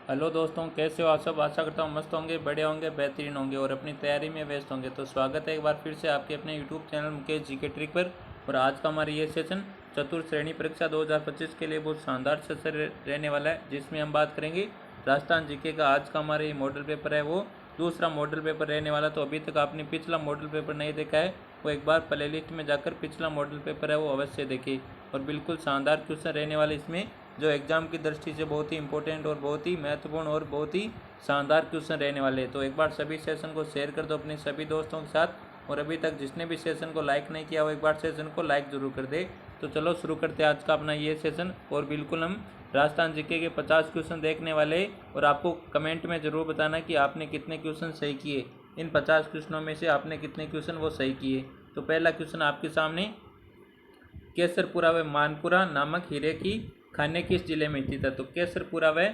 Hello दोस्तों, कैसे हो आप सब। आशा करता हूँ मस्त होंगे, बड़े होंगे, बेहतरीन होंगे और अपनी तैयारी में व्यस्त होंगे। तो स्वागत है एक बार फिर से आपके अपने YouTube channel Mukesh GK trick पर। और आज का हमारा ये सेशन चतुर्थ श्रेणी परीक्षा 2025 के लिए बहुत शानदार सेशन रहने वाला है, जिसमें हम बात करेंगे राजस्थान जीके का। आज का हमारा ये मॉडल पेपर है, वो दूसरा मॉडल पेपर रहने वाला। तो अभी तक आपने पिछला मॉडल पेपर नहीं देखा है, वो एक बार प्ले लिस्ट में जाकर पिछला मॉडल पेपर है वो अवश्य देखें। और बिल्कुल शानदार क्वेश्चन रहने वाले इसमें, जो एग्जाम की दृष्टि से बहुत ही इंपॉर्टेंट और बहुत ही महत्वपूर्ण और बहुत ही शानदार क्वेश्चन रहने वाले हैं। तो एक बार सभी सेशन को शेयर कर दो अपने सभी दोस्तों के साथ। और अभी तक जिसने भी सेशन को लाइक नहीं किया वो एक बार सेशन को लाइक जरूर कर दे। तो चलो शुरू करते हैं आज का अपना ये सेशन। और बिल्कुल हम राजस्थान जीके के 50 क्वेश्चन देखने वाले हैं। और आपको कमेंट में ज़रूर बताना कि आपने कितने क्वेश्चन सही किए। इन 50 क्वेश्चनों में से आपने कितने क्वेश्चन वो सही किए। तो पहला क्वेश्चन आपके सामने, केसरपुरा व मानपुरा नामक हीरे की खाने किस जिले में स्थित है। तो केसरपुरा व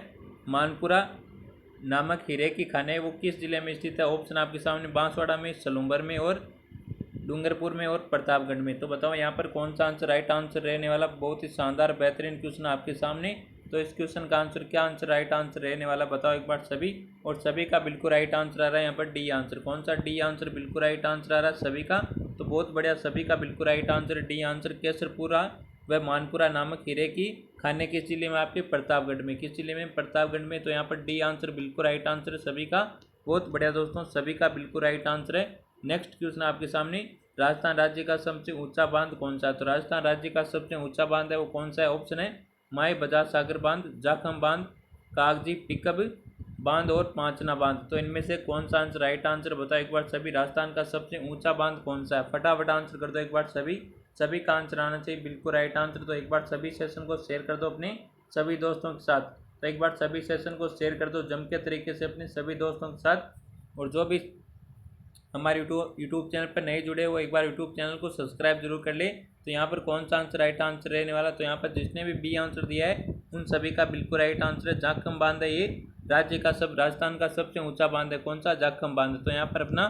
मानपुरा नामक हीरे की खाने वो किस जिले में स्थित है। ऑप्शन आपके सामने बांसवाड़ा में, सलूंबर में और डूंगरपुर में और प्रतापगढ़ में। तो बताओ यहाँ पर कौन सा आंसर राइट आंसर रहने वाला। बहुत ही शानदार बेहतरीन क्वेश्चन आपके सामने। तो इस क्वेश्चन का आंसर क्या आंसर राइट आंसर रहने वाला बताओ एक बार सभी। और सभी का बिल्कुल राइट आंसर आ रहा है यहाँ पर डी आंसर। कौन सा डी आंसर बिल्कुल राइट आंसर आ रहा है सभी का। तो बहुत बढ़िया, सभी का बिल्कुल right answer D answer. Kesarpura व मानपुरा नामक हीरे की खाने किस जिले में आपके, प्रतापगढ़ में। किस जिले में, प्रतापगढ़ में। तो यहाँ पर डी आंसर बिल्कुल राइट आंसर है सभी का। बहुत बढ़िया दोस्तों, सभी का बिल्कुल राइट आंसर है। नेक्स्ट क्वेश्चन आपके सामने, राजस्थान राज्य का सबसे ऊंचा बांध कौन सा है। तो राजस्थान राज्य का सबसे ऊंचा बांध है वो कौन सा है। ऑप्शन है माई बजाज सागर बांध, जाखम बांध, कागजी पिकअप बांध और पांचना बांध। तो इनमें से कौन सा आंसर राइट आंसर बताओ एक बार सभी। राजस्थान का सबसे ऊंचा बांध कौन सा है, फटाफट आंसर कर दो एक बार सभी। सभी का आंसर आना चाहिए बिल्कुल राइट आंसर। तो एक बार सभी सेशन को शेयर कर दो अपने सभी दोस्तों के साथ। तो एक बार सभी सेशन को शेयर कर दो जम के तरीके से अपने सभी दोस्तों के साथ। और जो भी हमारे यूट्यूब चैनल पर नहीं जुड़े वो एक बार यूट्यूब चैनल को सब्सक्राइब जरूर कर ले। तो यहाँ पर कौन सा आंसर राइट आंसर रहने वाला। तो यहाँ पर जिसने भी बी आंसर दिया है उन सभी का बिल्कुल राइट आंसर है। जाखम बांध है ये राज्य का राजस्थान का सबसे ऊंचा बांध है। कौन सा, जाखम बांध। तो यहाँ पर अपना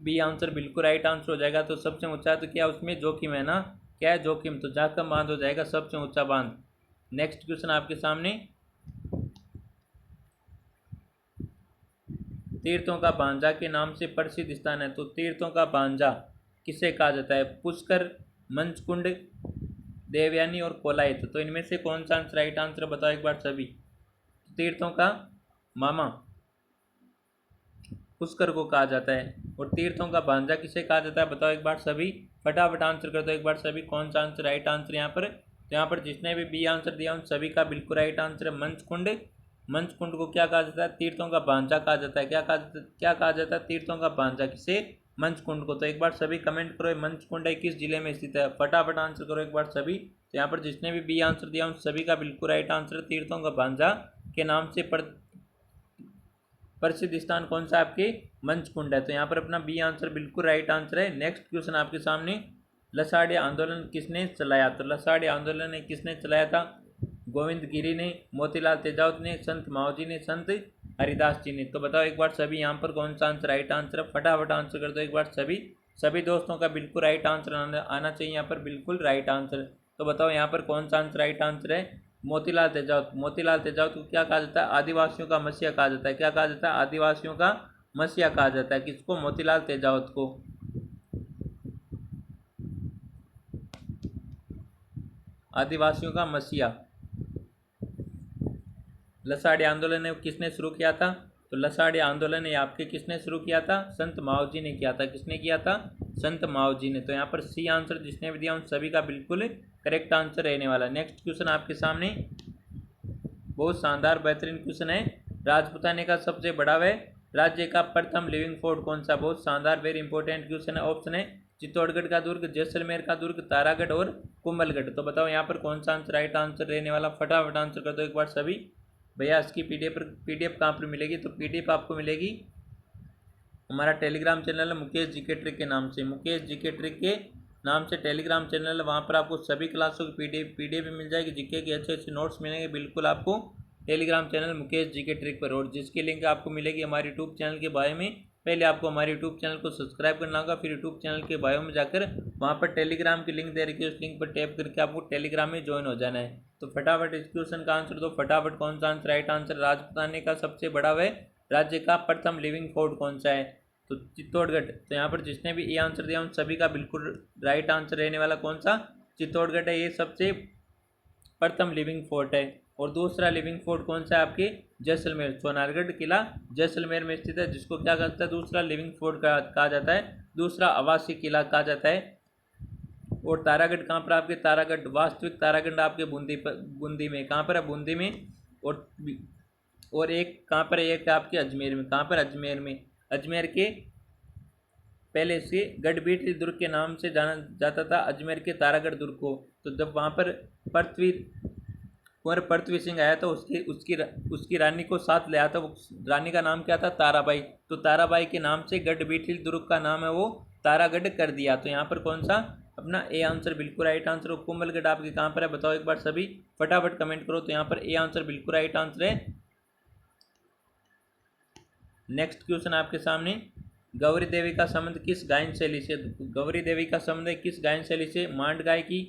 बी आंसर बिल्कुल राइट आंसर हो जाएगा। तो सबसे ऊंचा तो क्या उसमें जोखिम है ना, क्या है जोखिम। तो जाखम बांध हो जाएगा सबसे ऊंचा बांध। नेक्स्ट क्वेश्चन आपके सामने, तीर्थों का भांजा के नाम से प्रसिद्ध स्थान है। तो तीर्थों का भांजा किसे कहा जाता है, पुष्कर, मंचकुंड, देवयानी और कोलायत। तो इनमें से कौन सा आंसर राइट आंसर बताओ एक बार सभी। तीर्थों का मामा पुष्कर को कहा जाता है और तीर्थों का भांजा किसे कहा जाता है बताओ एक बार सभी। फटाफट आंसर कर दो एक बार सभी, कौन सा आंसर राइट आंसर यहाँ पर। तो यहाँ पर जिसने भी बी आंसर दिया उन सभी का बिल्कुल राइट आंसर है मंचकुंड। मंचकुंड को क्या कहा जाता है, तीर्थों का भांजा कहा जाता है। क्या कहा जाता है, तीर्थों का भांजा किसे, मंचकुंड को। तो एक बार सभी कमेंट करो मंचकुंड है किस जिले में स्थित है, फटाफट आंसर करो एक बार सभी। तो यहाँ पर जिसने भी बी आंसर दिया उन सभी का बिल्कुल राइट आंसर, तीर्थों का भांजा के नाम से प्रसिद्ध स्थान कौन सा आपके, मंचकुंड है। तो यहाँ पर अपना बी आंसर बिल्कुल राइट आंसर है। नेक्स्ट क्वेश्चन आपके सामने, लसाड़ी आंदोलन किसने चलाया। तो लसाड़ी आंदोलन किसने चलाया था, गोविंद गिरी ने, मोतीलाल तेजावत ने, संत माओजी ने, संत हरिदास जी ने। तो बताओ एक बार सभी यहाँ पर कौन सा आंसर राइट आंसर है, फटाफट आंसर कर दो एक बार सभी। सभी दोस्तों का बिल्कुल राइट आंसर आना चाहिए यहाँ पर बिल्कुल राइट आंसर। तो बताओ यहाँ पर कौन सा आंसर राइट आंसर है, मोतीलाल तेजावत। मोतीलाल तेजावत को क्या कहा जाता है, आदिवासियों का मसीहा कहा जाता है। क्या कहा जाता है, आदिवासियों का मसीहा कहा जाता है। किसको, मोतीलाल तेजावत को। आदिवासियों का मसीहा। लसाड़ी आंदोलन किसने शुरू किया था। तो लसाड़ी आंदोलन आपके किसने शुरू किया था, संत माओजी ने किया था। किसने किया था, संत माओजी ने। तो यहाँ पर सी आंसर जिसने भी दिया उन सभी का बिल्कुल करेक्ट आंसर रहने वाला। नेक्स्ट क्वेश्चन आपके सामने, बहुत शानदार बेहतरीन क्वेश्चन है, राजपुताने का सबसे बड़ा व राज्य का प्रथम लिविंग फोर्ट कौन सा। बहुत शानदार वेरी इंपॉर्टेंट क्वेश्चन है। ऑप्शन है चित्तौड़गढ़ का दुर्ग, जैसलमेर का दुर्ग, तारागढ़ और कुंभलगढ़। तो बताओ यहाँ पर कौन सा आंसर राइट आंसर रहने वाला, फटाफट आंसर कर दो एक बार सभी। भैया इसकी पीडीएफ कहाँ पर मिलेगी। तो पीडीएफ आपको मिलेगी हमारा टेलीग्राम चैनल है मुकेश जीके ट्रिक के नाम से। मुकेश जीके ट्रिक के नाम से टेलीग्राम चैनल है, वहाँ पर आपको सभी क्लासों की पीडीएफ भी मिल जाएगी, जीके के अच्छे अच्छे नोट्स मिलेंगे बिल्कुल आपको Telegram channel Mukesh GK trick पर। और जिसकी लिंक आपको मिलेगी हमारे यूट्यूब चैनल के बायो में। पहले आपको हमारे यूट्यूब चैनल को सब्सक्राइब करना होगा, फिर यूट्यूब चैनल के बायो में जाकर वहाँ पर टेलीग्राम की लिंक दे रखी है, उस लिंक पर टैप करके आपको टेलीग्राम में ज्वाइन हो जाना है। तो फटाफट इस क्वेश्चन का आंसर दो फटाफट। कौन सा आंसर राइट आंसर? राजपूतानी का सबसे बड़ा व राज्य का प्रथम लिविंग फोर्ट कौन सा है? तो चित्तौड़गढ़। तो यहाँ पर जिसने भी ये आंसर दिया उन सभी का बिल्कुल राइट आंसर रहने वाला कौन सा? चित्तौड़गढ़ है, ये सबसे प्रथम लिविंग फोर्ट है। और दूसरा लिविंग फोर्ट कौन सा है आपके? जैसलमेर। सोनारगढ़ किला जैसलमेर में स्थित है, जिसको क्या कहता है? दूसरा लिविंग फोर्ट कहा जाता है, दूसरा आवासीय किला कहा जाता है। और तारागढ़ कहाँ पर आपके? तारागढ़ वास्तविक तारागढ़ आपके बूंदी में। कहाँ पर है? बूंदी में। और एक कहाँ पर है? एक आपके अजमेर में। कहाँ पर? अजमेर में। अजमेर के पहले से गढ़बीटी दुर्ग के नाम से जाना जाता था, अजमेर के तारागढ़ दुर्ग को। तो जब वहाँ पर पृथ्वी सिंह आया तो उसकी रानी को साथ ले आया था। वो रानी का नाम क्या था? ताराबाई। तो ताराबाई के नाम से गढ़बीटी दुर्ग का नाम है वो तारागढ़ कर दिया। तो यहाँ पर कौन सा अपना ए आंसर बिल्कुल राइट आंसर? कुंभलगढ़ आपके कहाँ पर है? बताओ एक बार सभी फटाफट कमेंट करो। तो यहाँ पर ए आंसर बिल्कुल राइट आंसर है। नेक्स्ट क्वेश्चन आपके सामने, गौरी देवी का संबंध किस गायन शैली से? गौरी देवी का संबंध किस गायन शैली से? मांड गायकी,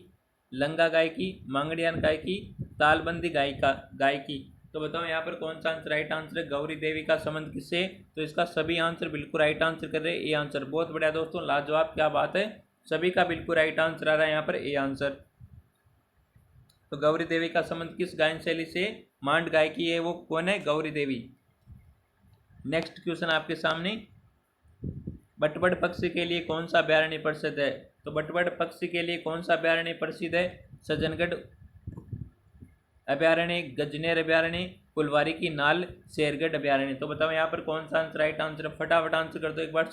लंगा गायकी, मांगड़ियान गायकी, तालबंदी गायकी। तो बताओ यहाँ पर कौन सा आंसर राइट आंसर है? गौरी देवी का संबंध किससे? तो इसका सभी आंसर बिल्कुल राइट आंसर कर रहे हैं, ए आंसर। बहुत बढ़िया दोस्तों, लाजवाब, क्या बात है, सभी का बिल्कुल राइट आंसर आ रहा है यहाँ पर, ए आंसर। तो गौरी देवी का संबंध किस गायन शैली से? मांड गायकी है, वो कौन है? गौरी देवी। नेक्स्ट क्वेश्चन आपके सामने, बटबड़ पक्षी के लिए कौन सा अभ्यारण्य प्रसिद्ध है? तो बटबड़ पक्षी के लिए कौन सा अभ्यारण्य प्रसिद्ध है? सज्जनगढ़ अभ्यारण्य, गजनेर अभ्यारण्य, फुलवारी की नाल, शेरगढ़ अभ्यारण्य। तो बताओ यहाँ पर कौन सा आंसर राइट आंसर? फटाफट आंसर कर दो एक बार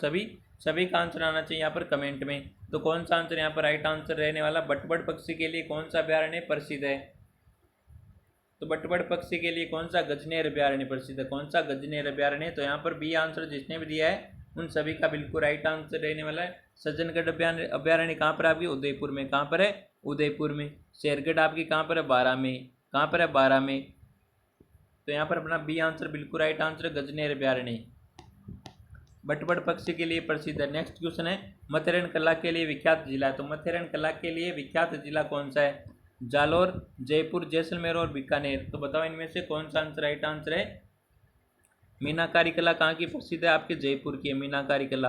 सभी का आंसर आना चाहिए यहाँ पर कमेंट में। तो कौन सा आंसर यहाँ पर राइट आंसर रहने वाला? बटबड़ पक्षी के लिए कौन सा अभ्यारण्य प्रसिद्ध है? तो बटबड़ पक्षी के लिए कौन सा? गजनेर अभ्यारण्य प्रसिद्ध है। कौन सा? गजनेर अभ्यारण्य। तो यहाँ पर बी आंसर जिसने भी दिया है उन सभी का बिल्कुल राइट आंसर रहने वाला है। सज्जनगढ़ अभ्यारण्य कहाँ पर आपकी? उदयपुर में। कहाँ पर है? उदयपुर में। शेरगढ़ आपकी कहाँ पर है? 12 में। कहाँ पर है? 12 में। तो यहाँ पर अपना बी आंसर बिल्कुल राइट आंसर है, गजनेर अभ्यारण्य। बटबड़ पक्षी के लिए प्रसिद्ध है। नेक्स्ट क्वेश्चन है, मथेरन कला के लिए विख्यात जिला है। तो मथेरन कला के लिए विख्यात जिला कौन सा है? जालोर, जयपुर, जैसलमेर और बीकानेर। तो बताओ इनमें से कौन सा आंसर राइट आंसर है? मीनाकारी कला कहाँ की प्रसिद्ध है? आपके जयपुर की है मीनाकारी कला।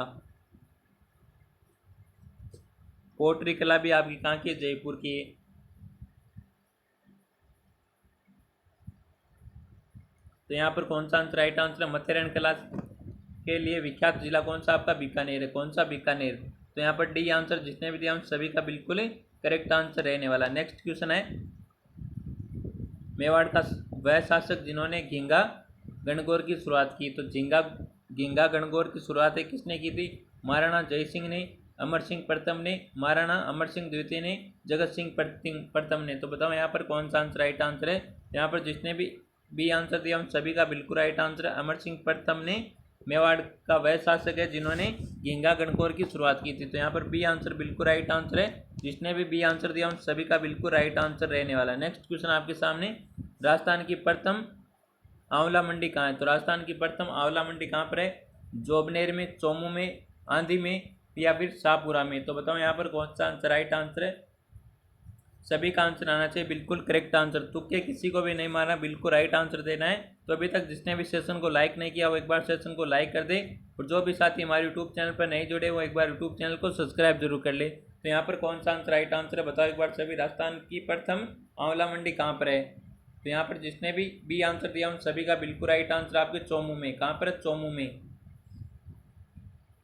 पोट्री कला भी आपकी कहाँ की है? जयपुर की है। तो यहाँ पर कौन सा आंसर राइट आंसर है? मथेरन कला के लिए विख्यात जिला कौन सा आपका? बीकानेर है। कौन सा? बीकानेर। तो यहाँ पर डी आंसर जिसने भी दिया उन सभी का बिल्कुल करेक्ट आंसर रहने वाला। नेक्स्ट क्वेश्चन है, मेवाड़ का वह शासक जिन्होंने घिंगा गणगौर की शुरुआत की। तो घिंगा गणगौर की शुरुआत किसने की थी? महाराणा जयसिंह ने, अमर सिंह प्रथम ने, महाराणा अमर सिंह द्वितीय ने, जगत सिंह प्रथम ने। तो बताओ यहाँ पर कौन सा आंसर राइट आंसर है? यहाँ पर जिसने भी बी आंसर दिया उन सभी का बिल्कुल राइट आंसर है। अमर सिंह प्रथम ने मेवाड़ का वह शासक है जिन्होंने घिंगा गणगौर की शुरुआत की थी। तो यहाँ पर बी आंसर बिल्कुल राइट आंसर है। जिसने भी बी आंसर दिया उन सभी का बिल्कुल राइट आंसर रहने वाला है। नेक्स्ट क्वेश्चन आपके सामने, राजस्थान की प्रथम आंवला मंडी कहाँ है? तो राजस्थान की प्रथम आंवला मंडी कहाँ पर है? जोबनेर में, चोमू में, आंधी में या फिर शाहपुरा में। तो बताओ यहाँ पर कौन सा आंसर राइट आंसर है? सभी का आंसर आना चाहिए बिल्कुल करेक्ट आंसर। तुक्के किसी को भी नहीं मारना, बिल्कुल राइट आंसर देना है। तो अभी तक जिसने भी सेशन को लाइक नहीं किया वो एक बार सेशन को लाइक कर दे, और जो भी साथी हमारे यूट्यूब चैनल पर नहीं जुड़े वो एक बार यूट्यूब चैनल को सब्सक्राइब जरूर कर ले। तो यहाँ पर कौन सा आंसर राइट आंसर है? बताओ एक बार सभी, राजस्थान की प्रथम आंवला मंडी कहाँ पर है? तो यहाँ पर जिसने भी बी आंसर दिया उन सभी का बिल्कुल राइट आंसर आपके चोमू में। कहाँ पर है? चोमू में।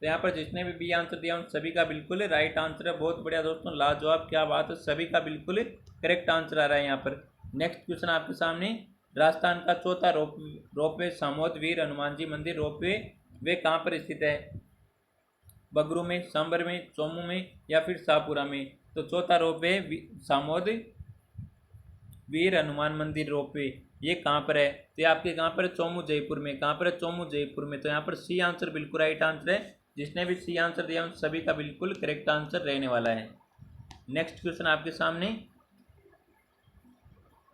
तो यहाँ पर जिसने भी बी आंसर दिया उन सभी का बिल्कुल राइट आंसर है। बहुत बढ़िया दोस्तों, लाजवाब, क्या बात है, सभी का बिल्कुल करेक्ट आंसर आ रहा है यहाँ पर। नेक्स्ट क्वेश्चन आपके सामने, राजस्थान का चौथा रोपवे सामोद वीर हनुमान जी मंदिर रोपवे वे कहाँ पर स्थित है? बगरू में, सांबर में, चोमू में या फिर शाहपुरा में। तो चौथा रोपवे सामोद वीर हनुमान मंदिर रोपवे ये कहाँ पर है? तो ये आपके कहाँ पर है? चोमू जयपुर में। कहाँ पर है? चोमू जयपुर में। तो यहाँ पर सी आंसर बिल्कुल राइट आंसर है। जिसने भी सी आंसर दिया उन सभी का बिल्कुल करेक्ट आंसर रहने वाला है। नेक्स्ट क्वेश्चन आपके सामने,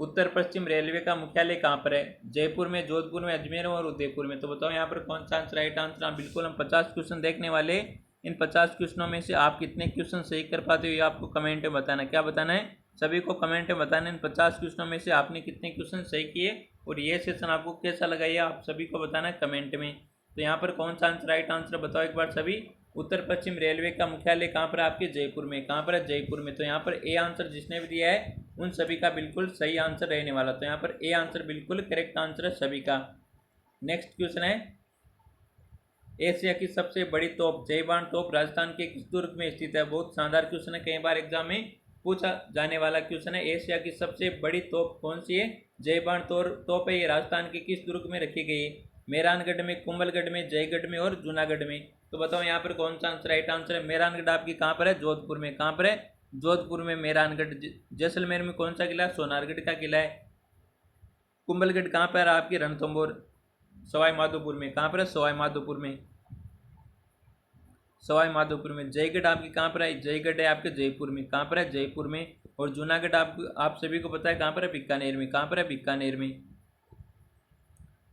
उत्तर पश्चिम रेलवे का मुख्यालय कहाँ पर है? जयपुर में, जोधपुर में, अजमेर और उदयपुर में। तो बताओ यहाँ पर कौन सा आंसर राइट आंसर? आप बिल्कुल, हम 50 क्वेश्चन देखने वाले। इन 50 क्वेश्चनों में से आप कितने क्वेश्चन सही कर पाते हो ये आपको कमेंट में बताना। क्या बताना है? सभी को कमेंट में बताना इन 50 क्वेश्चनों में से आपने कितने क्वेश्चन सही किए और ये सेशन आपको कैसा लगा ये आप सभी को बताना है कमेंट में। तो यहाँ पर कौन सा आंसर राइट आंसर बताओ एक बार सभी। उत्तर पश्चिम रेलवे का मुख्यालय कहाँ पर है आपके जयपुर में। कहाँ पर है जयपुर में। तो यहाँ पर ए आंसर जिसने भी दिया है उन सभी का बिल्कुल सही आंसर रहने वाला। तो यहाँ पर ए आंसर बिल्कुल करेक्ट आंसर है सभी का। नेक्स्ट क्वेश्चन है एशिया की सबसे बड़ी तोप जयबान तोप राजस्थान के किस दुर्ग में स्थित है। बहुत शानदार क्वेश्चन है, कई बार एग्जाम में पूछा जाने वाला क्वेश्चन है। एशिया की सबसे बड़ी तोप कौन सी है। जयबान तोप है, ये राजस्थान के किस दुर्ग में रखी गई है। मेहरानगढ़ में, कुंभलगढ़ में, जयगढ़ में और जूनागढ़ में। तो बताओ यहाँ पर कौन सा आंसर राइट आंसर है। मेहरानगढ़ आपकी कहाँ पर है जोधपुर में। कहाँ पर है जोधपुर में मेहरानगढ़। जैसलमेर में कौन सा किला है सोनारगढ़ का किला है। कुंभलगढ़ कहाँ पर है आपकी रणथंभौर सवाई माधोपुर में। कहाँ पर है सवाई माधोपुर में। सवाई माधोपुर में। जयगढ़ आपकी कहाँ पर है जयगढ़ है आपके जयपुर में। कहाँ पर है जयपुर में। और जूनागढ़ आप सभी को पता है कहाँ पर है बीकानेर में। कहाँ पर है बीकानेर में।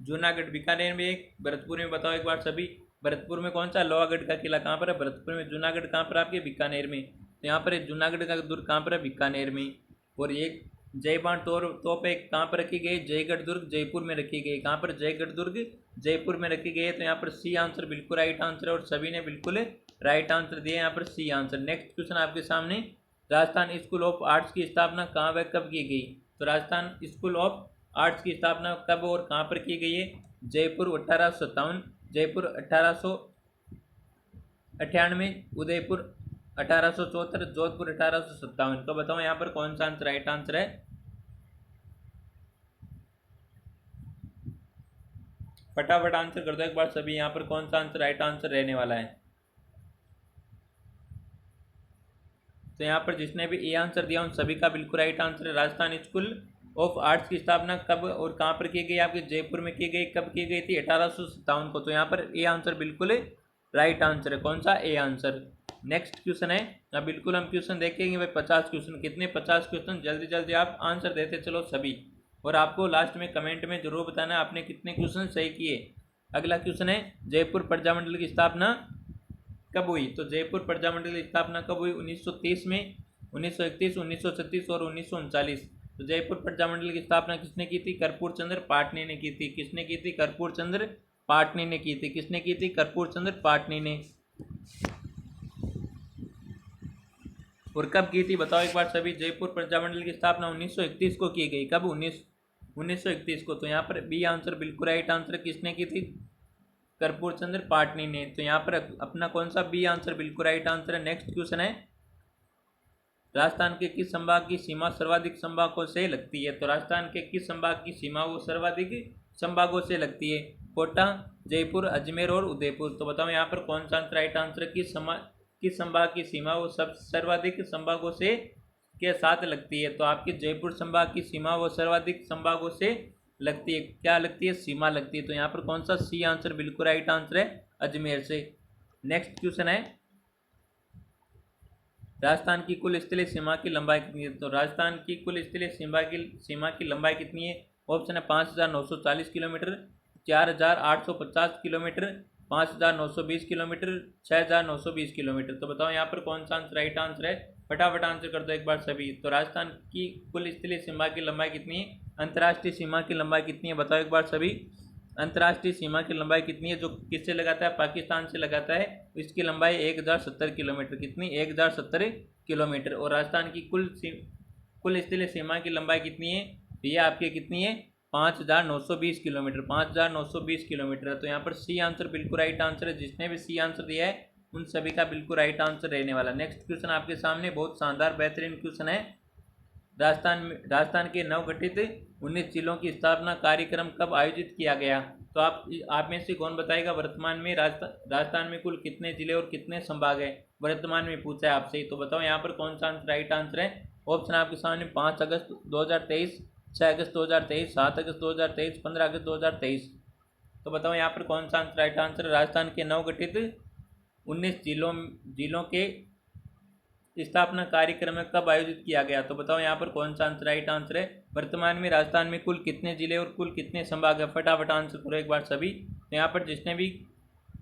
जूनागढ़ बीकानेर में एक भरतपुर में। बताओ एक बार सभी भरतपुर में कौन सा लोहागढ़ का किला कहाँ पर है भरतपुर में। जूनागढ़ कहाँ पर आपके बीकानेर में। तो यहाँ पर जूनागढ़ का दुर्ग कहाँ पर है बीकानेर में। और ये जयबान तोप एक कहाँ पर रखी गई जयगढ़ दुर्ग जयपुर में रखी गई। कहाँ पर जयगढ़ दुर्ग जयपुर में रखी गई है। तो यहाँ पर सी आंसर बिल्कुल राइट आंसर है और सभी ने बिल्कुल राइट आंसर दिया यहाँ पर सी आंसर। नेक्स्ट क्वेश्चन आपके सामने राजस्थान स्कूल ऑफ आर्ट्स की स्थापना कहाँ व कब की गई। तो राजस्थान स्कूल ऑफ आर्ट्स की स्थापना कब और कहाँ पर की गई है। जयपुर 1857, जयपुर 1898, उदयपुर 1874, जोधपुर 1857। तो बताओ यहाँ पर कौन सा आंसर राइट आंसर है। फटाफट आंसर कर दो एक बार सभी। यहाँ पर कौन सा आंसर राइट आंसर रहने वाला है। तो यहाँ पर जिसने भी ए आंसर दिया उन सभी का बिल्कुल राइट आंसर है। राजस्थान स्कूल ऑफ आर्ट्स की स्थापना कब और कहाँ पर की गई आपके जयपुर में की गई। कब की गई थी 1857 को। तो यहाँ पर ए आंसर बिल्कुल राइट आंसर है। कौन सा ए आंसर। नेक्स्ट क्वेश्चन है अब बिल्कुल हम क्वेश्चन देखेंगे भाई 50 क्वेश्चन। कितने 50 क्वेश्चन जल्दी जल्दी आप आंसर देते चलो सभी। और आपको लास्ट में कमेंट में जरूर बताना आपने कितने क्वेश्चन सही किए। अगला क्वेश्चन है जयपुर प्रजामंडल की स्थापना कब हुई। तो जयपुर प्रजामंडल की स्थापना कब हुई 1930 में, 1931, 1936 और 1939। तो जयपुर प्रजामंडल की स्थापना किसने की थी कर्पूर चंद्र पाटनी ने की थी। किसने की थी कर्पूर चंद्र पाटनी ने की थी। किसने की थी कर्पूर चंद्र पाटनी ने। और कब की थी बताओ एक बार सभी। जयपुर प्रजामंडल की स्थापना 1931 को की गई। कब 1931 को। तो यहाँ पर बी आंसर बिल्कुल राइट आंसर किसने की थी कर्पूर चंद्र पाटनी ने। तो यहाँ पर अपना कौन सा बी आंसर बिल्कुल राइट आंसर है। नेक्स्ट क्वेश्चन है राजस्थान के किस संभाग की सीमा सर्वाधिक संभागों से लगती है। तो राजस्थान के किस संभाग की सीमा वो सर्वाधिक संभागों से लगती है। कोटा, जयपुर, अजमेर और उदयपुर। तो बताओ यहाँ पर कौन सा राइट आंसर है। किस संभाग की सीमा वो सब सर्वाधिक संभागों से के साथ लगती है। तो आपके जयपुर संभाग की सीमा वो सर्वाधिक संभागों से लगती है। क्या लगती है सीमा लगती है। तो यहाँ पर कौन सा सी आंसर बिल्कुल राइट आंसर है अजमेर से। नेक्स्ट क्वेश्चन है राजस्थान की कुल स्थलीय सीमा की लंबाई कितनी है। तो राजस्थान की कुल स्थलीय सीमा की लंबाई कितनी है। ऑप्शन है 5940 किलोमीटर, 4850 किलोमीटर, 5920 किलोमीटर, 6920 किलोमीटर। तो बताओ यहाँ पर कौन सा राइट आंसर है। फटाफट आंसर कर दो एक बार सभी। तो राजस्थान की कुल स्थलीय सीमा की लंबाई कितनी है। अंतर्राष्ट्रीय सीमा की लंबाई कितनी है बताओ एक बार सभी। अंतर्राष्ट्रीय सीमा की लंबाई कितनी है जो किससे लगाता है पाकिस्तान से लगाता है। इसकी लंबाई 1070 किलोमीटर। कितनी 1070 किलोमीटर। और राजस्थान की कुल स्थलीय सीमा की लंबाई कितनी है ये आपकी कितनी है 5920 किलोमीटर। 5920 किलोमीटर। तो यहाँ पर सी आंसर बिल्कुल राइट आंसर है। जिसने भी सी आंसर दिया है उन सभी का बिल्कुल राइट आंसर रहने वाला। नेक्स्ट क्वेश्चन आपके सामने बहुत शानदार बेहतरीन क्वेश्चन है। राजस्थान के नवगठित 19 जिलों की स्थापना कार्यक्रम कब आयोजित किया गया। तो आप में से कौन बताएगा वर्तमान में राजस्थान में कुल कितने जिले और कितने संभाग है वर्तमान में पूछा है आपसे। तो बताओ यहाँ पर कौन सा राइट आंसर है। ऑप्शन आपके सामने 5 अगस्त 2023, 6 अगस्त 2023, 7 अगस्त 2023, 15 अगस्त 2023। तो बताओ यहाँ पर कौन सा राइट आंसर है। राजस्थान के नवगठित 19 जिलों के स्थापना कार्यक्रम कब आयोजित किया गया। तो बताओ यहाँ पर कौन सा राइट आंसर है। वर्तमान में राजस्थान में कुल कितने जिले और कुल कितने संभाग है। फटाफट आंसर करो एक बार सभी। तो यहाँ पर जिसने भी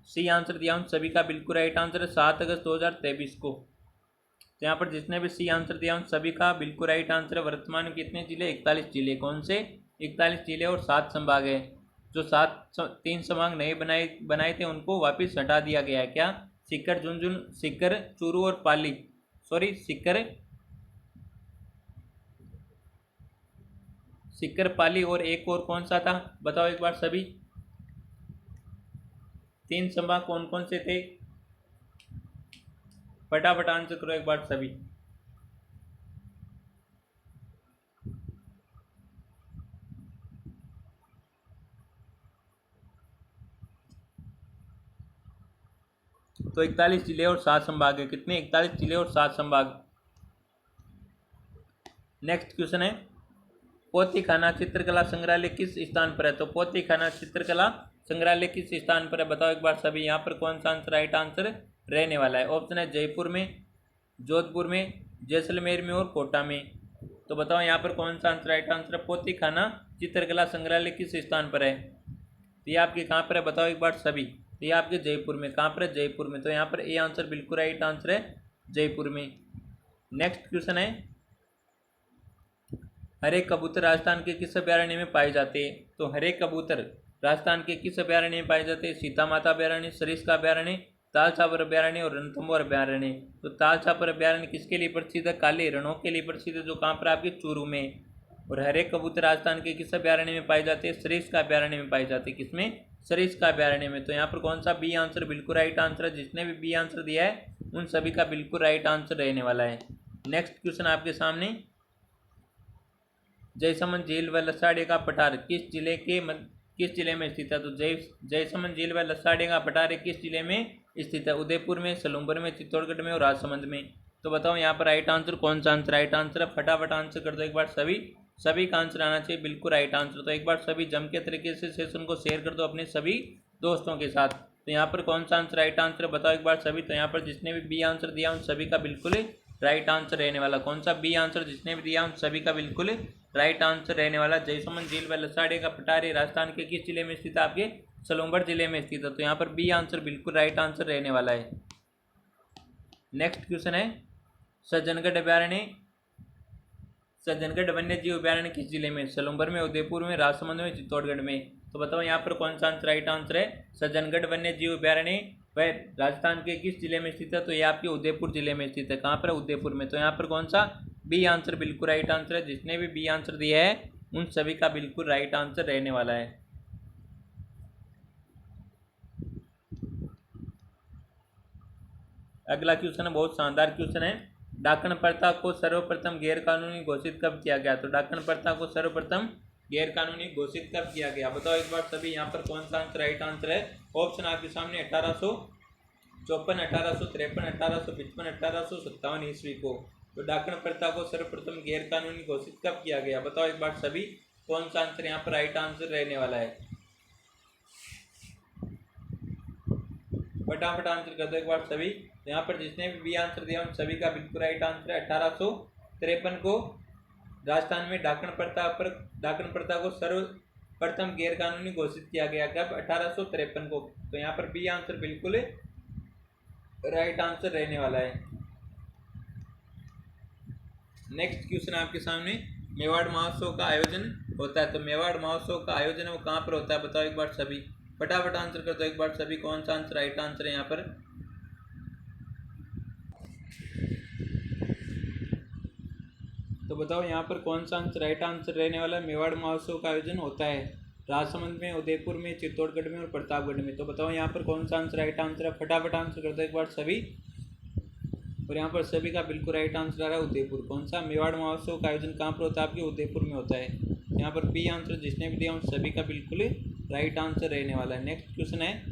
सी आंसर दिया उन सभी का बिल्कुल राइट आंसर है 7 अगस्त 2023 को। यहाँ पर जिसने भी सी आंसर दिया उन सभी का बिल्कुल राइट आंसर है। वर्तमान में कितने जिले? 41 जिले। कौन से? 41 जिले और 7 संभाग है। जो 3 संभाग नए बनाए थे उनको वापस हटा दिया गया है। क्या? सीकर, झुंझुनू, सीकर, चूरू और पाली, सॉरी सीकर, पाली और एक और कौन सा था बताओ एक बार सभी। 3 संभाग कौन कौन से थे? फटाफट आंसर करो एक बार सभी। तो 41 जिले और 7 संभाग है। कितने? 41 जिले और 7 संभाग। नेक्स्ट क्वेश्चन है, पोथीखाना चित्रकला संग्रहालय किस स्थान पर है? तो पोथीखाना चित्रकला संग्रहालय किस स्थान पर है बताओ एक बार सभी। यहाँ पर कौन सा आंसर राइट आंसर रहने वाला है? ऑप्शन है जयपुर में, जोधपुर में, जैसलमेर में और कोटा में। तो बताओ यहाँ पर कौन सा आंसर राइट आंसर है? पोथीखाना चित्रकला संग्रहालय किस स्थान पर है? तो ये आपके कहाँ पर है बताओ एक बार सभी। तो ये आपके जयपुर में। कहाँ पर है? जयपुर में। तो यहाँ पर ए आंसर बिल्कुल राइट आंसर है, जयपुर में। नेक्स्ट क्वेश्चन है, हरे कबूतर राजस्थान के किस अभयारण्य में पाए जाते हैं? तो हरे कबूतर राजस्थान के किस अभयारण्य में पाए जाते हैं? सीता माता अभयारण्य, सरिस्का अभयारण्य, ताल छापर अभयारण्य और रणथंभौर अभयारण्य। तो ताल छापर अभयारण्य किसके लिए प्रसिद्ध है? काले हिरणों के लिए प्रसिद्ध है, जो कहाँ पर आपके चूरू में। और हरे कबूतर राजस्थान के किस अभयारण्य में पाए जाते हैं? सरिस्का अभयारण्य में पाए जाते हैं। किसमें? सरिस्का अभयारण्य में। तो यहाँ पर कौन सा बी आंसर बिल्कुल राइट आंसर है? जिसने भी बी आंसर दिया है उन सभी का बिल्कुल राइट आंसर रहने वाला है। नेक्स्ट क्वेश्चन आपके सामने, जयसमंद झील व लसाड़े का पठार किस जिले में स्थित है? तो जयसमंद झील व लसाड़े का पठार किस जिले में स्थित है? उदयपुर में, सलूम्बर में, चित्तौड़गढ़ में और राजसमंद में। तो बताओ यहाँ पर राइट आंसर कौन सा आंसर राइट आंसर है? फटाफट आंसर कर दो एक बार सभी का आंसर आना चाहिए बिल्कुल राइट आंसर। तो एक बार सभी जम के तरीके से सेशन को शेयर कर दो अपने सभी दोस्तों के साथ। तो यहाँ पर कौन सा आंसर राइट आंसर बताओ एक बार सभी। तो यहाँ पर जिसने भी बी आंसर दिया उन सभी का बिल्कुल राइट आंसर रहने वाला। कौन सा? बी आंसर जिसने भी दिया उन सभी का बिल्कुल राइट आंसर रहने वाला। जयसमंद झील व लसाड़े का पठार राजस्थान के किस जिले में स्थित है? आपके सलूम्बर जिले में स्थित है। तो यहाँ पर बी आंसर बिल्कुल राइट आंसर रहने वाला है। नेक्स्ट क्वेश्चन है, सज्जनगढ़ वन्य जीव अभयारण्य किस जिले में? सलूम्बर में, उदयपुर में, राजसमंद में, चित्तौड़गढ़ में। तो बताओ यहाँ पर कौन सा आंसर राइट आंसर है? सज्जनगढ़ वन्य जीव अभयारण्य वह राजस्थान के किस जिले में स्थित है? तो ये आपके उदयपुर जिले में स्थित है। कहाँ पर? उदयपुर में। तो यहाँ पर कौन सा बी आंसर बिल्कुल राइट आंसर है? जिसने भी बी आंसर दिया है उन सभी का बिल्कुल राइट आंसर रहने वाला है। अगला क्वेश्चन है, बहुत शानदार क्वेश्चन है, डाकन प्रथा को सर्वप्रथम गैरकानूनी घोषित कब किया गया? तो डाकन प्रथा को सर्वप्रथम गैरकानूनी घोषित कब किया गया बताओ एक बार सभी। यहाँ पर कौन सा आंसर राइट आंसर है? ऑप्शन आपके सामने 1854, 1853, 1855, 1857 ईस्वी को। तो डाकन प्रथा को सर्वप्रथम गैरकानूनी घोषित कब किया गया बताओ एक बार सभी। कौन सा आंसर यहाँ पर राइट आंसर रहने वाला है? फटाफट आंसर कर दो एक बार सभी। तो यहाँ पर जिसने भी बी आंसर दिया उन सभी का बिल्कुल राइट आंसर है। 1853 को राजस्थान में डाकन प्रथा को सर्वप्रथम गैरकानूनी घोषित किया गया। कब? 1853 को। तो यहाँ पर बी आंसर बिल्कुल राइट आंसर रहने वाला है। नेक्स्ट क्वेश्चन आपके सामने, मेवाड़ महोत्सव का आयोजन होता है। तो मेवाड़ महोत्सव का आयोजन वो कहाँ पर होता है बताओ एक बार सभी। फटाफट आंसर कर दो एक बार सभी। कौन सा आंसर राइट आंसर है यहाँ पर? तो बताओ यहाँ पर कौन सा आंसर राइट आंसर रहने वाला है? मेवाड़ महोत्सव का आयोजन होता है राजसमंद में, उदयपुर में, चित्तौड़गढ़ में और प्रतापगढ़ में। तो बताओ यहाँ पर कौन सा आंसर राइट आंसर है? फटाफट आंसर कर दो एक बार सभी। और यहाँ पर सभी का बिल्कुल राइट आंसर आ रहा है उदयपुर। कौन सा? मेवाड़ महोत्सव का आयोजन कहाँ पर होता है? आपके उदयपुर में होता है। यहाँ पर बी आंसर जिसने भी दिया उन सभी का बिल्कुल राइट आंसर रहने वाला है। नेक्स्ट क्वेश्चन है,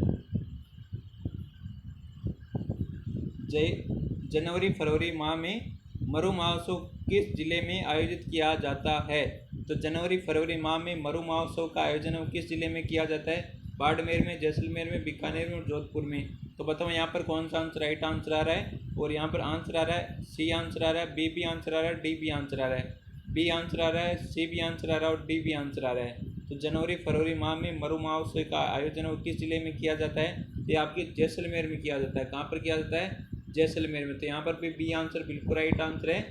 जनवरी फरवरी माह में मरु महोत्सव किस जिले में आयोजित किया जाता है? तो जनवरी फरवरी माह में मरु महोत्सव का आयोजन किस जिले में किया जाता है? बाड़मेर में, जैसलमेर में, बीकानेर में और जोधपुर में। तो बताओ यहाँ पर कौन सा आंसर राइट आंसर आ रहा है? और यहाँ पर आंसर आ रहा है, सी आंसर आ रहा है, बी भी आंसर आ रहा है, डी भी आंसर आ रहा है। बी आंसर आ रहा है, सी भी आंसर आ रहा है और डी भी आंसर आ रहा है। तो जनवरी फरवरी माह में मरु महोत्सव का आयोजन किस जिले में किया जाता है? ये आपके जैसलमेर में किया जाता है। कहाँ पर किया जाता है? जैसलमेर में। तो यहाँ पर भी बी आंसर बिल्कुल राइट आंसर है।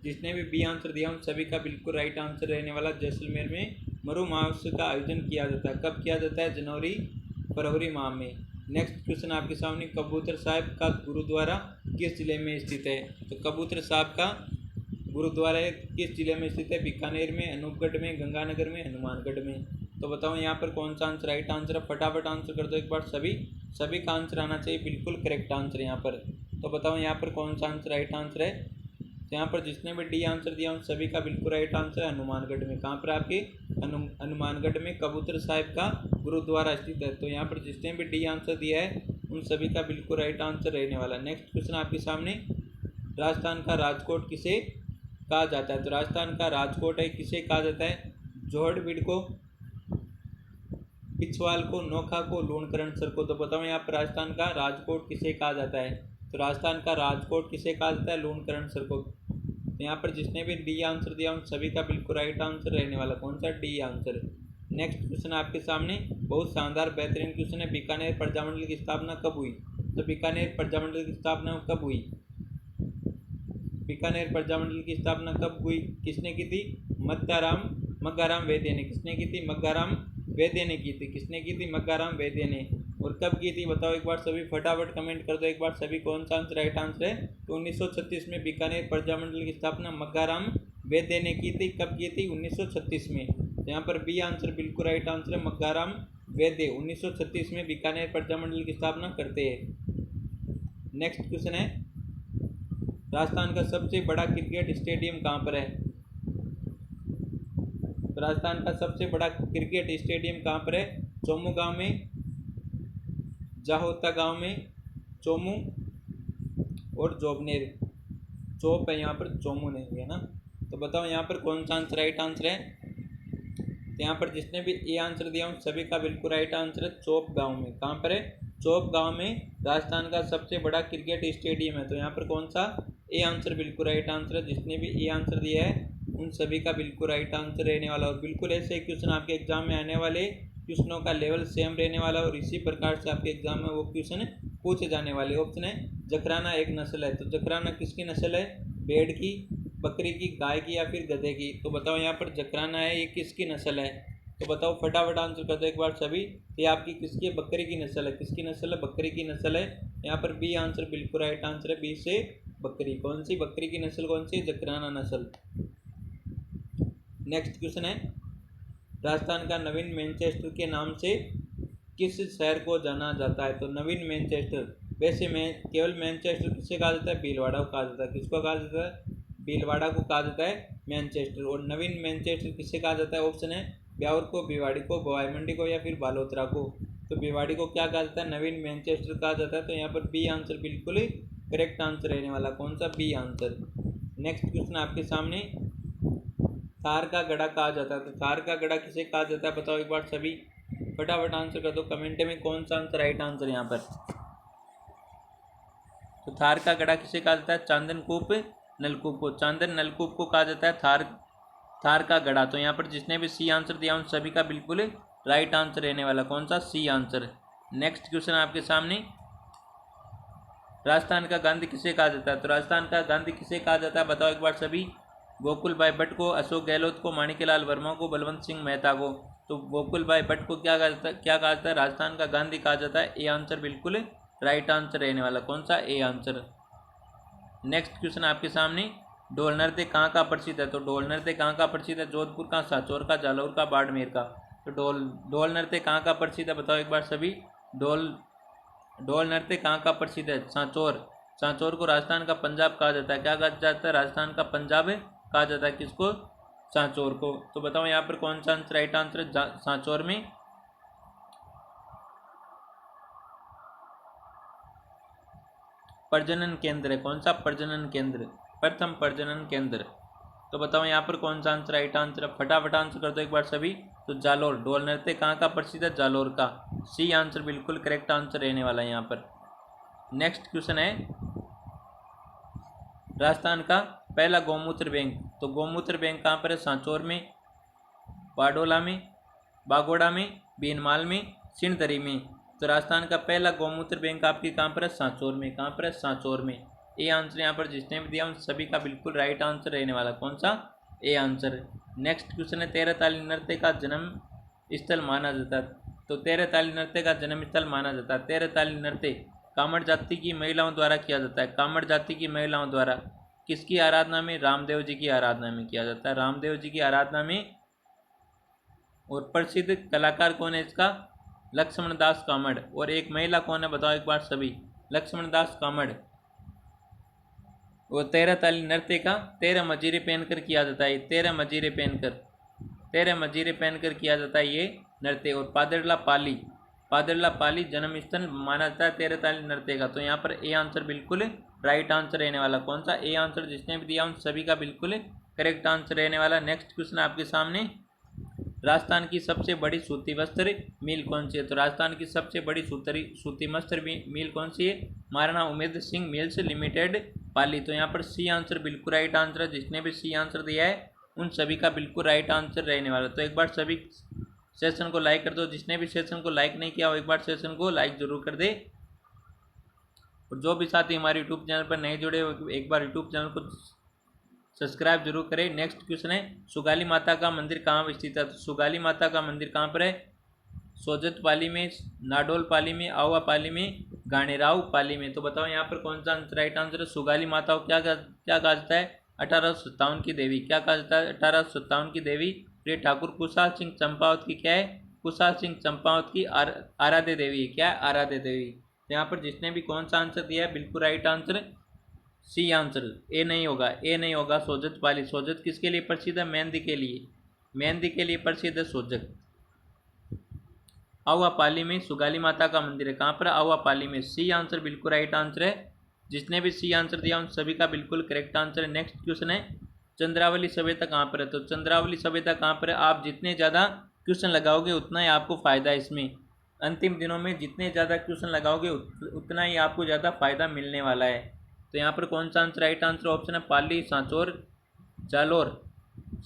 जिसने भी बी आंसर दिया उन सभी का बिल्कुल राइट आंसर रहने वाला जैसलमेर में मरु महोत्सव का आयोजन किया जाता है। कब किया जाता है? जनवरी फरवरी माह में। नेक्स्ट क्वेश्चन आपके सामने, कबूतर साहिब का गुरुद्वारा किस जिले में स्थित है? तो कबूतर साहिब का गुरुद्वारा किस जिले में स्थित है? बीकानेर में, अनूपगढ़ में, गंगानगर में, हनुमानगढ़ में। तो बताओ यहाँ पर कौन सा आंसर राइट आंसर है? फटाफट आंसर कर दो एक बार। सभी का आंसर आना चाहिए बिल्कुल करेक्ट आंसर यहाँ पर। तो बताओ यहाँ पर कौन सा आंसर राइट आंसर है? तो यहाँ पर जिसने भी डी आंसर दिया उन सभी का बिल्कुल राइट आंसर है हनुमानगढ़ में। कहाँ पर आपके? हनुमानगढ़ में कबूतर साहिब का गुरुद्वारा स्थित है। तो यहाँ पर जिसने भी डी आंसर दिया है उन सभी का बिल्कुल राइट आंसर रहने वाला। नेक्स्ट क्वेश्चन आपके सामने, राजस्थान का राजकोट किसे कहा जाता है? तो राजस्थान का राजकोट है किसे कहा जाता है? जोहड़बीड़ को, पिछवाल को, नोखा को, लूणकरणसर को। तो बताओ यहाँ पर राजस्थान का राजकोट किसे कहा जाता है? तो राजस्थान का राजकोट किसे कहा जाता है? लूणकरणसर को। तो यहाँ पर जिसने भी डी आंसर दिया उन सभी का बिल्कुल राइट आंसर रहने वाला। कौन सा? D answer. नेक्स्ट क्वेश्चन आपके सामने बहुत शानदार बेहतरीन क्वेश्चन है, बीकानेर प्रजामंडल की स्थापना कब हुई? तो बीकानेर प्रजामंडल की स्थापना कब हुई? बीकानेर प्रजामंडल की स्थापना कब हुई? किसने की थी? मग्गाराम वैद्य ने। किसने की थी? मग्गाराम वैद्य ने की थी। किसने की थी? मग्गाराम वैद्य ने। और कब की थी बताओ एक बार सभी, फटाफट कमेंट कर दो एक बार सभी कौन सा आंसर राइट आंसर है। तो 1936 में बीकानेर प्रजामंडल की स्थापना मग्गाराम वैद्य ने की थी। कब की थी? 1936 में। यहाँ पर बी आंसर बिल्कुल राइट आंसर है, मग्गाराम वैद्य 1936 में बीकानेर प्रजामंडल की स्थापना करते हैं। नेक्स्ट क्वेश्चन है, राजस्थान का सबसे बड़ा क्रिकेट स्टेडियम कहाँ पर है? राजस्थान का सबसे बड़ा क्रिकेट स्टेडियम कहाँ पर है? चोमू गांव में, जाहोता गांव में, चोमू और जोबनेर। चोप है यहाँ पर, चोमू नहीं है ना। तो बताओ यहाँ पर कौन सा आंसर राइट आंसर है? तो यहाँ पर जिसने भी ए आंसर दिया उन सभी का बिल्कुल राइट आंसर है चोप गांव में। कहाँ पर है? चोप गांव में राजस्थान का सबसे बड़ा क्रिकेट स्टेडियम है। तो यहाँ पर कौन सा? ए आंसर बिल्कुल राइट आंसर है। जिसने भी ए आंसर दिया है उन सभी का बिल्कुल राइट आंसर रहने वाला। और बिल्कुल ऐसे क्वेश्चन आपके एग्जाम में आने वाले, क्वेश्चनों का लेवल सेम रहने वाला और इसी प्रकार से आपके एग्जाम में वो क्वेश्चन पूछे जाने वाले। ऑप्शन है, जखराना एक नस्ल है। तो जखराना किसकी नस्ल है? भेड़ की, बकरी की, गाय की या फिर गधे की। तो बताओ यहाँ पर जखराना है, ये किसकी नस्ल है? तो बताओ फटाफट आंसर कर दो एक बार सभी। ये आपकी किसकी है? बकरी की नस्ल है। किसकी नस्ल है? बकरी की नस्ल है। यहाँ पर बी आंसर बिल्कुल राइट आंसर है, बी से बकरी। कौन सी बकरी की नस्ल? कौन सी? जखराना नस्ल। नेक्स्ट क्वेश्चन है, राजस्थान का नवीन मैनचेस्टर के नाम से किस शहर को जाना जाता है? तो नवीन मैनचेस्टर, वैसे में केवल मैनचेस्टर किसे कहा जाता है? भीलवाड़ा को कहा जाता है। किसको कहा जाता है? भीलवाड़ा को कहा जाता है मैनचेस्टर। और नवीन मैनचेस्टर किसे कहा जाता है? ऑप्शन है, ब्यावर को, भिवाड़ी को, भवाई मंडी को या फिर बालोतरा को। तो भिवाड़ी को क्या कहा जाता है? नवीन मैनचेस्टर कहा जाता है। तो यहाँ पर बी आंसर बिल्कुल करेक्ट आंसर रहने वाला। कौन सा? B answer. नेक्स्ट क्वेश्चन आपके सामने, थार का गढ़ा कहा जाता है। तो थार का गढ़ा किसे कहा जाता है? बताओ एक बार सभी, फटाफट आंसर कर दो कमेंट में कौन सा आंसर राइट आंसर यहाँ पर। तो थार का गढ़ा किसे कहा जाता है? चांदनकूप नलकूप को। चांदन नलकूप को कहा जाता है थार का गढ़ा। तो यहाँ पर जिसने भी सी आंसर दिया उन सभी का बिल्कुल राइट आंसर रहने वाला। कौन सा? C answer. नेक्स्ट क्वेश्चन आपके सामने, राजस्थान का गांधी किसे कहा जाता है? तो राजस्थान का गांधी किसे कहा जाता है? बताओ एक बार सभी। गोकुल भाई भट्ट को, अशोक गहलोत को, माणिक्यलाल वर्मा को, बलवंत सिंह मेहता को। तो गोकुल भाई भट्ट को क्या कहा जाता है? राजस्थान का गांधी कहा जाता है। ए आंसर बिल्कुल राइट आंसर रहने वाला। कौन सा? A answer. नेक्स्ट क्वेश्चन आपके सामने, ढोल नृत्य कहाँ का प्रसिद्ध है? तो ढोल नृत्य कहाँ का प्रसिद्ध है? जोधपुर का, सांचौर का, जालौर का, बाड़मेर का। तो ढोल नृत्य कहाँ का प्रसिद्ध है? बताओ एक बार सभी। ढोल नृत्य कहाँ का प्रसिद्ध है? सांचौर। सांचौर को राजस्थान का पंजाब कहा जाता है। क्या कहा जाता है? राजस्थान का पंजाब कहा जाता है। किसको? सांचौर को। तो बताओ यहाँ पर कौन सा आंसर राइट आंसर है? सांचौर में प्रजनन केंद्र है। कौन सा? प्रजनन केंद्र, प्रथम प्रजनन केंद्र। तो बताओ यहाँ पर कौन सा आंसर राइट आंसर है? फटाफट आंसर कर दो एक बार सभी। तो जालोर। ढोल नृत्य कहाँ का प्रसिद्ध है? जालोर का। सी आंसर बिल्कुल करेक्ट आंसर रहने वाला है यहाँ पर। नेक्स्ट क्वेश्चन है, राजस्थान का पहला गौमूत्र बैंक। तो गौमूत्र बैंक कहाँ पर है? सांचौर में, बाडोला में, बागोड़ा में, बीनमाल में, सिणधरी में। तो राजस्थान का पहला गौमूत्र बैंक आपकी कहाँ पर है? सांचौर में। कहाँ पर है? सांचौर में। ए आंसर यहाँ पर जिसने भी दिया उन सभी का बिल्कुल राइट आंसर रहने वाला कौन सा? A answer. नेक्स्ट क्वेश्चन है, तेरह ताली नृत्य का जन्म स्थल माना जाता है। तो तेरह ताली नृत्य का जन्म स्थल माना जाता है। तेरह ताली नृत्य कामड़ जाति की महिलाओं द्वारा किया जाता है। कामड़ जाति की महिलाओं द्वारा किसकी आराधना में? रामदेव जी की आराधना में किया जाता है। रामदेव जी की आराधना में। और प्रसिद्ध कलाकार कौन है इसका? लक्ष्मण दास कामड़। और एक महिला कौन है बताओ एक बार सभी? लक्ष्मण दास कामड़। वो तेरह ताली नृत्य का 13 मजीरे पहनकर किया जाता है। 13 मजीरे पहनकर किया जाता है ये नृत्य। और पादरला पाली जन्म स्थल माना जाता है 13 ताली नृत्य का। तो यहाँ पर ए आंसर बिल्कुल राइट आंसर रहने वाला कौन सा? ए आंसर जिसने भी दिया उन सभी का बिल्कुल करेक्ट आंसर रहने वाला। नेक्स्ट क्वेश्चन आपके सामने, राजस्थान की सबसे बड़ी सूती वस्त्र मिल कौन सी है? तो राजस्थान की सबसे बड़ी सूती वस्त्र मिल कौन सी है? महाराणा उमेद सिंह मिल्स लिमिटेड, पाली। तो यहाँ पर सी आंसर बिल्कुल राइट आंसर है। जिसने भी सी आंसर दिया है उन सभी का बिल्कुल राइट आंसर रहने वाला। तो एक बार सभी सेशन को लाइक कर दो। जिसने भी सेशन को लाइक नहीं किया वो एक बार सेशन को लाइक जरूर कर दे। और जो भी साथी हमारे यूट्यूब चैनल पर नहीं जुड़े एक बार यूट्यूब चैनल को सब्सक्राइब जरूर करें। नेक्स्ट क्वेश्चन है, सुगाली माता का मंदिर कहाँ स्थित है? तो सुगाली माता का मंदिर कहाँ पर है? सोजत पाली में, नाडोल पाली में, आवा पाली में, गाणेराव पाली में। तो बताओ यहाँ पर कौन सा राइट आंसर है? सुगाली माता को क्या कहा जाता है? 1857 की देवी। क्या कहा जाता है? 1857 की देवी। प्रिय ठाकुर कुशाल सिंह चंपावत की क्या है? कुशाल सिंह चंपावत की आराध्य देवी। क्या है? आराध्य देवी। तो यहाँ पर जिसने भी कौन सा आंसर दिया है बिल्कुल राइट आंसर सी आंसर। ए नहीं होगा सोजत पाली। सोजत किसके लिए प्रसिद्ध है? मेहंदी के लिए प्रसिद्ध है सोजत। आवा पाली में सुगाली माता का मंदिर है। कहाँ पर? आवा पाली में। सी आंसर बिल्कुल राइट आंसर है। जिसने भी सी आंसर दिया उन सभी का बिल्कुल करेक्ट आंसर है। नेक्स्ट क्वेश्चन है, चंद्रावली सभ्यता कहाँ पर है? तो चंद्रावली सभ्यता कहाँ पर है? आप जितने ज़्यादा क्वेश्चन लगाओगे उतना ही आपको फ़ायदा है इसमें। अंतिम दिनों में जितने ज़्यादा क्वेश्चन लगाओगे उतना ही आपको ज़्यादा फायदा मिलने वाला है। तो यहाँ पर कौन सा आंसर राइट आंसर? ऑप्शन है पाली, सांचौर, जालोर,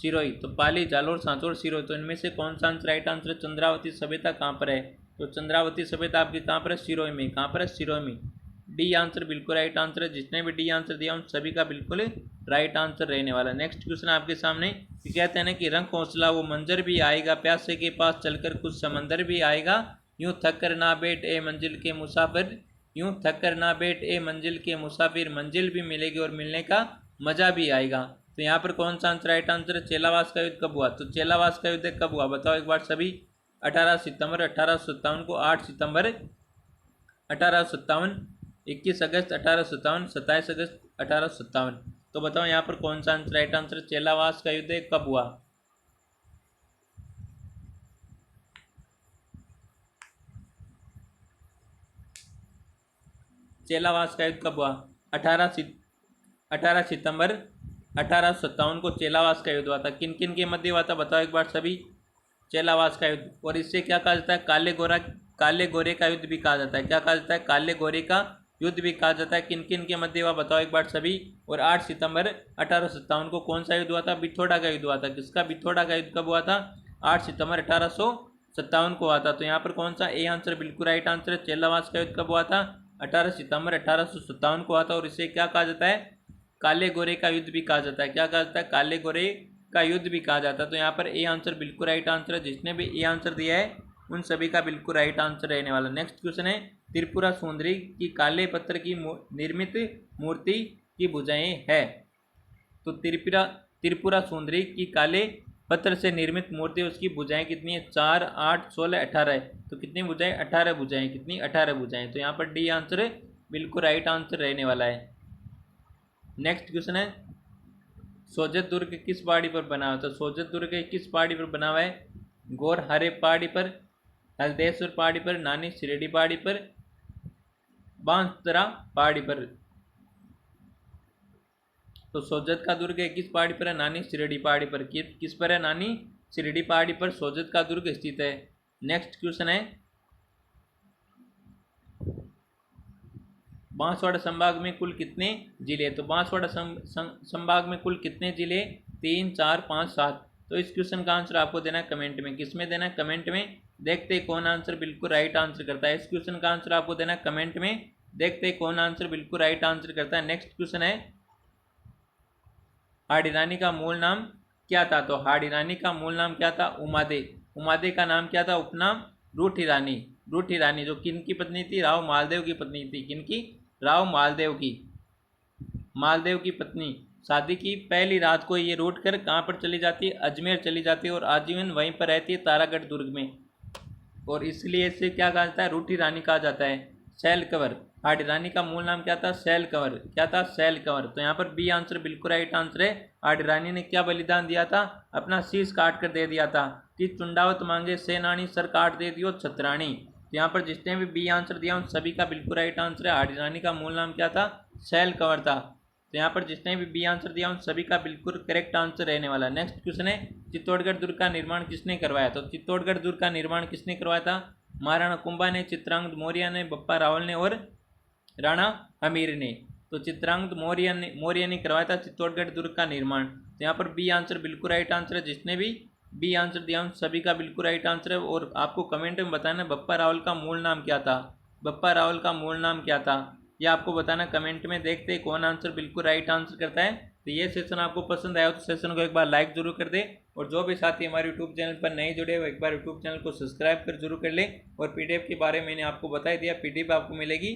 सिरोही। तो पाली, जालोर, सांचौर, सिरोही। तो इनमें से कौन सा आंसर राइट आंसर है? चंद्रावती सभ्यता कहाँ पर है? तो चंद्रावती सभ्यता आपकी कहाँ पर है? सिरोही में। कहाँ पर है? सिरोही में। डी आंसर बिल्कुल राइट आंसर है। जिसने भी डी आंसर दिया उन सभी का बिल्कुल राइट आंसर रहने वाला। नेक्स्ट क्वेश्चन आपके सामने, कहते हैं कि रंग हौसला वो मंजर भी आएगा, प्यासे के पास चलकर कुछ समंदर भी आएगा, यूं थक कर ना बैठ ए मंजिल के मुसाफिर, यूं थक कर ना बैठ ए मंजिल के मुसाफिर, मंजिल भी मिलेगी और मिलने का मजा भी आएगा। तो यहाँ पर कौन सा आंसर राइट आंसर है? चेलावास का युद्ध कब हुआ? तो चेलावास का युद्ध कब हुआ बताओ एक बार सभी? 18 सितंबर 1857 को, 8 सितंबर 1857, 21 अगस्त 1857, 27 अगस्त 1857। तो बताओ यहाँ पर कौन सा आंसर राइट आंसर? चेलावास का युद्ध कब हुआ? चेलावास का युद्ध कब हुआ? 18 सितंबर 1857 को चेलावास का युद्ध हुआ था। किन किन के मध्य हुआ था बताओ एक बार सभी? चेलावास का युद्ध। और इससे क्या कहा जाता है? काले गोरे का युद्ध भी कहा जाता है। क्या कहा जाता है? काले गोरे का युद्ध भी कहा जाता है। किन किन के मध्य हुआ बताओ एक बार सभी? और 8 सितंबर 1857 को कौन सा युद्ध हुआ था? बिथोड़ा का युद्ध हुआ था। किसका? बिथोड़ा का युद्ध कब हुआ था? 8 सितंबर 1857 को हुआ था। तो यहाँ पर कौन सा ए आंसर बिल्कुल राइट आंसर है? चेलावास का युद्ध कब हुआ था? 18 सितंबर 1857 को हुआ था। और इसे क्या कहा जाता है? काले गोरे का युद्ध भी कहा जाता है। क्या कहा जाता है? काले गोरे का युद्ध भी कहा जाता है। तो यहाँ पर ए आंसर बिल्कुल राइट आंसर है। जिसने भी ए आंसर दिया है उन सभी का बिल्कुल राइट आंसर रहने वाला। नेक्स्ट क्वेश्चन है, त्रिपुरा सुंदरी की काले पत्थर की निर्मित मूर्ति की भुजाएं है। तो त्रिपुरा सुंदरी की काले पत्थर से निर्मित मूर्ति, उसकी भुजाएं कितनी है? 4, 8, 16, 18 है। तो कितनी भुजाएं? 18 भुजाएं। कितनी? 18 भुजाएं। तो यहाँ पर डी आंसर बिल्कुल राइट आंसर रहने वाला है। नेक्स्ट क्वेश्चन है, सोजत दुर्ग किस पहाड़ी पर बना हुआ? तो सोजत दुर्ग किस पहाड़ी पर बना हुआ है? गौर हरे पहाड़ी पर, हल्देश्वर पहाड़ी पर, नानी शिरडी पहाड़ी पर, बांसदरा पहाड़ी पर। तो सोजत का दुर्ग किस पहाड़ी पर है? नानी शिरडी पहाड़ी पर। किस पर है? नानी शिरडी पहाड़ी पर सोजत का दुर्ग स्थित है। नेक्स्ट क्वेश्चन है, बांसवाड़ा संभाग में कुल कितने जिले? तो बांसवाड़ा संभाग में कुल कितने जिले? 3, 4, 5, 7। तो इस क्वेश्चन का आंसर आपको देना है कमेंट में। किस में देना है? कमेंट में। देखते हैं कौन आंसर बिल्कुल राइट आंसर करता है। इस क्वेश्चन का आंसर आपको देना है कमेंट में। देखते हैं कौन आंसर बिल्कुल राइट आंसर करता है। नेक्स्ट क्वेश्चन है, हाड़ी रानी का मूल नाम क्या था? तो हाड़ी रानी का मूल नाम क्या था? उमादे। उमादे का नाम क्या था? उपनाम रूठी रानी। रूठी रानी जो किन की पत्नी थी? राव मालदेव की पत्नी थी। किनकी? राव मालदेव की। मालदेव की पत्नी। शादी की पहली रात को ये रूठ कर कहाँ पर चली जाती है? अजमेर चली जाती है और आजीवन वहीं पर रहती है तारागढ़ दुर्ग में। और इसलिए इसे क्या कहा जाता है? रूठी रानी कहा जाता है। शैल कंवर। हाड़ी रानी का मूल नाम क्या था? शैल कंवर। क्या था? शैल कंवर। तो यहाँ पर बी आंसर बिल्कुल राइट आंसर है। हाड़ी रानी ने क्या बलिदान दिया था? अपना शीश काट कर दे दिया था कि चुंडावत मांगे सेनानी सर काट दे दियो छतरानी। तो यहाँ पर जिसने भी बी आंसर दिया उन सभी का बिल्कुल राइट आंसर है। हाड़ी रानी का मूल नाम क्या था? शैल कंवर था। तो यहाँ पर जिसने भी बी आंसर दिया उन सभी का बिल्कुल करेक्ट आंसर रहने वाला। नेक्स्ट क्वेश्चन है, चित्तौड़गढ़ दुर्ग का निर्माण किसने करवाया? तो चित्तौड़गढ़ दुर्ग का निर्माण किसने करवाया था? महाराणा कुंभा ने, चित्रांगद मौर्य ने, बप्पा रावल ने और राणा हमीर ने। तो चित्रांगद मौर्य ने करवाया था चित्तौड़गढ़ दुर्ग का निर्माण। तो यहाँ पर बी आंसर बिल्कुल राइट आंसर है। जिसने भी बी आंसर दिया उन सभी का बिल्कुल राइट आंसर है। और आपको कमेंट में बताना बप्पा रावल का मूल नाम क्या था? बप्पा रावल का मूल नाम क्या था यह आपको बताना कमेंट में। देखते हैं कौन आंसर बिल्कुल राइट आंसर करता है। तो ये सेशन आपको पसंद आया तो सेशन को एक बार लाइक जरूर कर दे। और जो भी साथी हमारे यूट्यूब चैनल पर नहीं जुड़े वो एक बार यूट्यूब चैनल को सब्सक्राइब कर जरूर कर लें। और पीडीएफ के बारे में मैंने आपको बता ही दिया, पीडीएफ आपको मिलेगी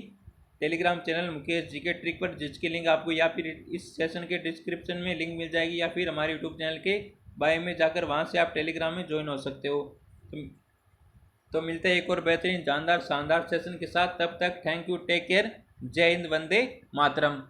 Telegram channel Mukesh GK trick पर, जिसकी लिंक आपको या फिर इस सेशन के डिस्क्रिप्शन में लिंक मिल जाएगी या फिर हमारे यूट्यूब चैनल के बायो में जाकर वहाँ से आप टेलीग्राम में ज्वाइन हो सकते हो। तो मिलते हैं एक और बेहतरीन जानदार शानदार सेशन के साथ। तब तक थैंक यू, टेक केयर, जय हिंद, वंदे मातरम।